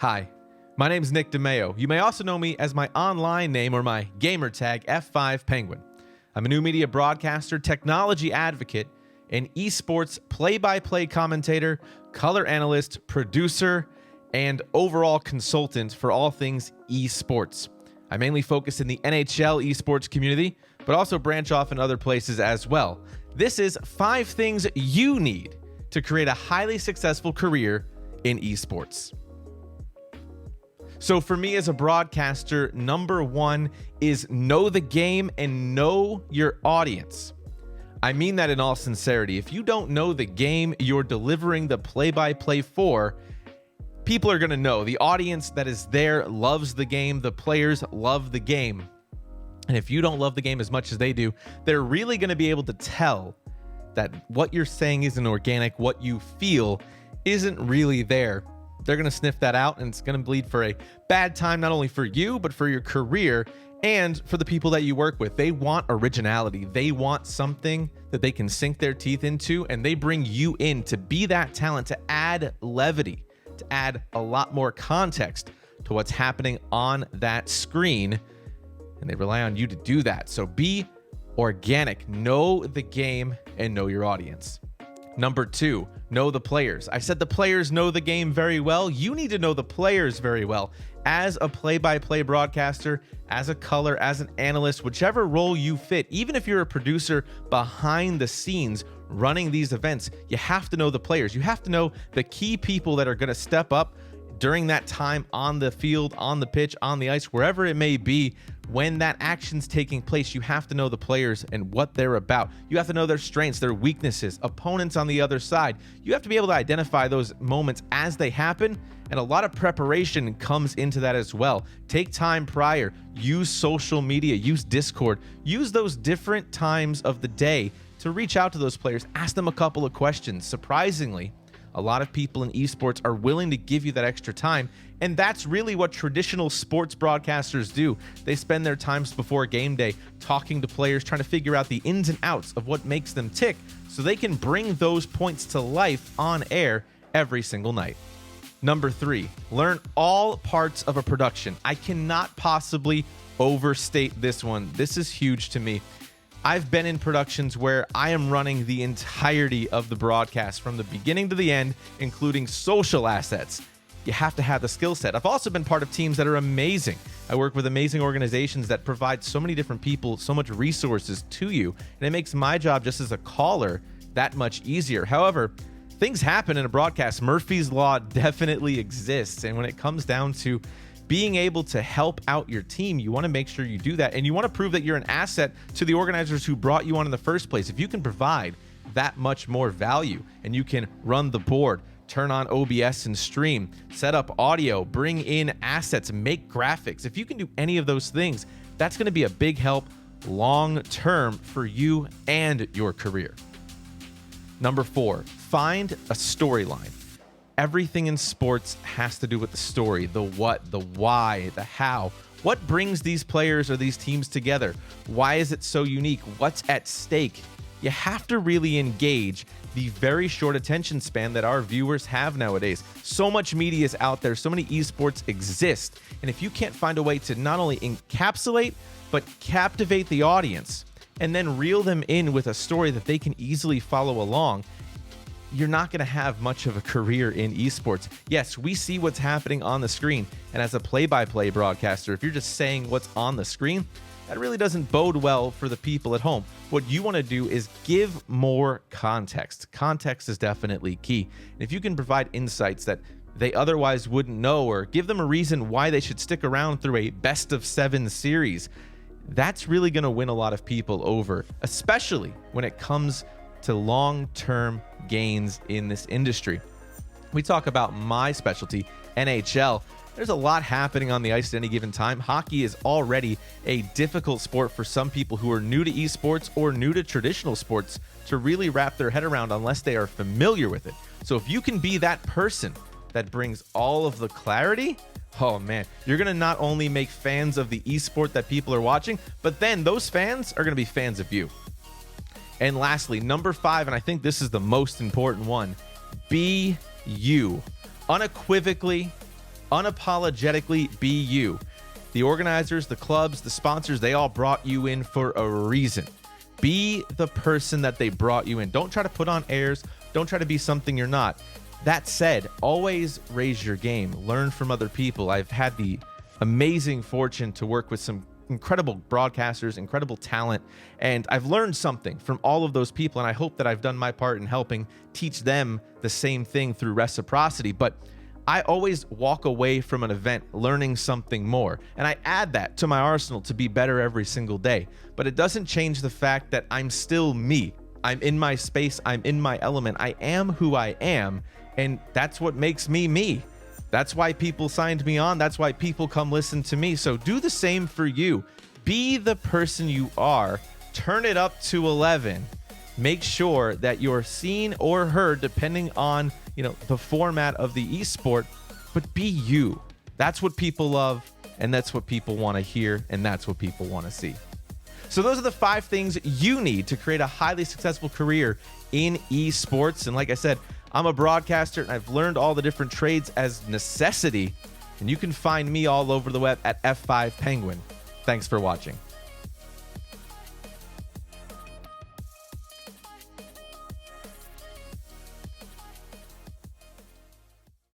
Hi, my name is Nick DiMeo. You may also know me as my online name or my gamer tag, F5Penguin. I'm a new media broadcaster, technology advocate, an esports play-by-play commentator, color analyst, producer, and overall consultant for all things esports. I mainly focus in the NHL esports community, but also branch off in other places as well. This is 5 things you need to create a highly successful career in esports. So for me as a broadcaster, number 1 is know the game and know your audience. I mean that in all sincerity. If you don't know the game you're delivering the play-by-play for, people are going to know. The audience that is there loves the game. The players love the game. And if you don't love the game as much as they do, they're really going to be able to tell that what you're saying isn't organic, what you feel isn't really there. They're going to sniff that out, and it's going to lead for a bad time, not only for you, but for your career and for the people that you work with. They want originality. They want something that they can sink their teeth into, and they bring you in to be that talent, to add levity, to add a lot more context to what's happening on that screen, and they rely on you to do that. So be organic, know the game, and know your audience. Number 2, know the players. I said the players know the game very well. You need to know the players very well. As a play-by-play broadcaster, as a color, as an analyst, whichever role you fit, even if you're a producer behind the scenes running these events, you have to know the players. You have to know the key people that are going to step up during that time on the field, on the pitch, on the ice, wherever it may be. When that action's taking place, you have to know the players and what they're about. You have to know their strengths, their weaknesses, opponents on the other side. You have to be able to identify those moments as they happen, and a lot of preparation comes into that as well. Take time prior, use social media, use Discord, use those different times of the day to reach out to those players, ask them a couple of questions. Surprisingly, a lot of people in esports are willing to give you that extra time, and that's really what traditional sports broadcasters do. They spend their times before game day talking to players, trying to figure out the ins and outs of what makes them tick so they can bring those points to life on air every single night. Number 3, learn all parts of a production. I cannot possibly overstate this one. This is huge to me. I've been in productions where I am running the entirety of the broadcast from the beginning to the end, including social assets. You have to have the skill set. I've also been part of teams that are amazing. I work with amazing organizations that provide so many different people, so much resources to you, and it makes my job just as a caller that much easier. However, things happen in a broadcast. Murphy's Law definitely exists, and when it comes down to being able to help out your team, you want to make sure you do that, and you want to prove that you're an asset to the organizers who brought you on in the first place. If you can provide that much more value, and you can run the board, turn on OBS and stream, set up audio, bring in assets, make graphics, if you can do any of those things, that's going to be a big help long term for you and your career. Number 4, find a storyline. Everything in sports has to do with the story, the what, the why, the how. What brings these players or these teams together? Why is it so unique? What's at stake? You have to really engage the very short attention span that our viewers have nowadays. So much media is out there, so many esports exist, and if you can't find a way to not only encapsulate, but captivate the audience, and then reel them in with a story that they can easily follow along, you're not going to have much of a career in esports. Yes, we see what's happening on the screen, and as a play-by-play broadcaster, if you're just saying what's on the screen, that really doesn't bode well for the people at home. What you want to do is give more context. Context is definitely key. And if you can provide insights that they otherwise wouldn't know, or give them a reason why they should stick around through a best-of-7 series, that's really going to win a lot of people over, especially when it comes to long-term gains in this industry. We talk about my specialty, NHL. There's a lot happening on the ice at any given time. Hockey is already a difficult sport for some people who are new to esports or new to traditional sports to really wrap their head around unless they are familiar with it. So if you can be that person that brings all of the clarity, oh man, you're going to not only make fans of the esport that people are watching, but then those fans are going to be fans of you. And lastly, number 5, and I think this is the most important one, be you. Unequivocally Unapologetically be you. The organizers, the clubs, the sponsors, they all brought you in for a reason. Be the person that they brought you in. Don't try to put on airs. Don't try to be something you're not. That said, always raise your game. Learn from other people. I've had the amazing fortune to work with some incredible broadcasters, incredible talent, and I've learned something from all of those people, and I hope that I've done my part in helping teach them the same thing through reciprocity. But I always walk away from an event learning something more, and I add that to my arsenal to be better every single day. But it doesn't change the fact that I'm still me. I'm in my space. I'm in my element. I am who I am, and that's what makes me me. That's why people signed me on. That's why people come listen to me. So do the same for you. Be the person you are. Turn it up to 11. Make sure that you're seen or heard depending on, the format of the esport, but be you. That's what people love, and that's what people want to hear, and that's what people want to see. So those are the 5 things you need to create a highly successful career in esports. And like I said, I'm a broadcaster, and I've learned all the different trades as necessity. And you can find me all over the web at F5 Penguin. Thanks for watching.